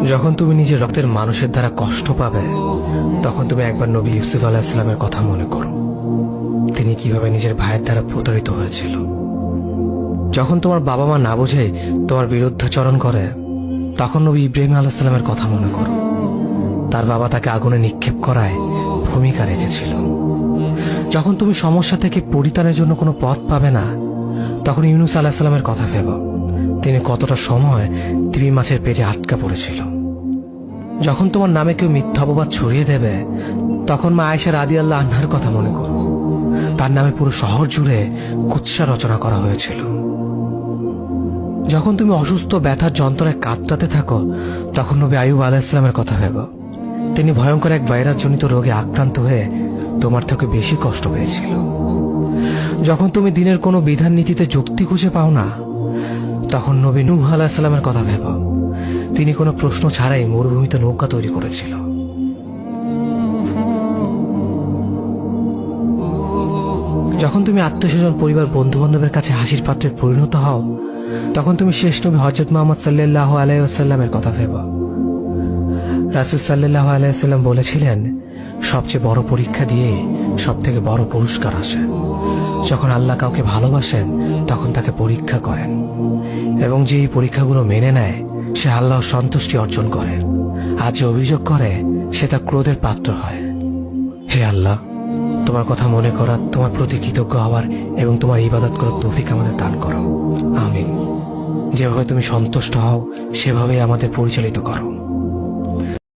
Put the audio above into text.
যখন তুমি নিজের রক্তের মানুষের দ্বারা কষ্ট পাবে, তখন তুমি একবার নবী ইউসুফ আলাইহিস সালামের কথা মনে করো। তিনি কিভাবে নিজের ভাইয়ের দ্বারা প্রতারিত হয়েছিল। যখন তোমার বাবা মা না বুঝে তোমার বিরুদ্ধাচরণ করে, তখন নবী ইব্রাহিম আলাইহিস সালামের কথা মনে করো। তার বাবা তাকে আগুনে নিক্ষেপ করায় ভূমিকা রেখেছিল। যখন তুমি সমস্যা থেকে পরিত্রাণের জন্য কোনো পথ পাবে না, তখন ইউনুস আলাইহিস সালামের কথা ভেবো। তিনি কতটা সময় তিমি মাছের পেটে আটকা পড়েছিল। যখন তোমার নামে কেউ মিথ্যা অপবাদ ছড়িয়ে দেবে, তখন মা আয়েশা রাদিয়াল্লাহু আনহার কথা মনে করো। তার নামে পুরো শহর জুড়ে কুৎসা রচনা করা হয়েছিল। যখন তুমি অসুস্থ ব্যথার যন্ত্রণায় কাতরাতে থাকো, তখন নবী আইয়ুব আলাইহিস সালামের কথা ভেবো। তিনি ভয়ঙ্কর এক ভাইরাসজনিত রোগে আক্রান্ত হয়ে তোমার থেকে বেশি কষ্ট পেয়েছিল। যখন তুমি দিনের কোনো বিধান নীতিতে যুক্তি খুঁজে পাও না, তখন নবী নূহ আলাইহিস সালামের কথা ভেবো। তিনি কোনো প্রশ্ন ছাড়াই মরুভূমিতে নৌকা তৈরি করেছিল। যখন তুমি আত্মীয়স্বজন, পরিবার, বন্ধু বান্ধবের কাছে হাসির পাত্রে পরিণত হও, তখন তুমি শেষ নবী হযরত মুহাম্মদ সাল্লাল্লাহু আলাইহি ওয়াসাল্লামের কথা ভেবো। রাসূল সাল্লাল্লাহু আলাইহি ওয়াসাল্লাম বলেছিলেন, সবচেয়ে বড় পরীক্ষা দিয়ে সব থেকে বড় পুরস্কার আসে। যখন আল্লাহ কাউকে ভালোবাসেন, তখন তাকে পরীক্ষা করেন, এবং যে এই পরীক্ষাগুলো মেনে নেয়, সে আল্লাহর সন্তুষ্টি অর্জন করে। আর যে অভিযোগ করে, সে তার ক্রোধের পাত্র হয়। হে আল্লাহ, তোমার কথা মনে করা, তোমার প্রতি কৃতজ্ঞ হওয়ার এবং তোমার ইবাদত করার তৌফিক আমাদের দান করো। আমিন। যেভাবে তুমি সন্তুষ্ট হও, সেভাবেই আমাদের পরিচালিত করো।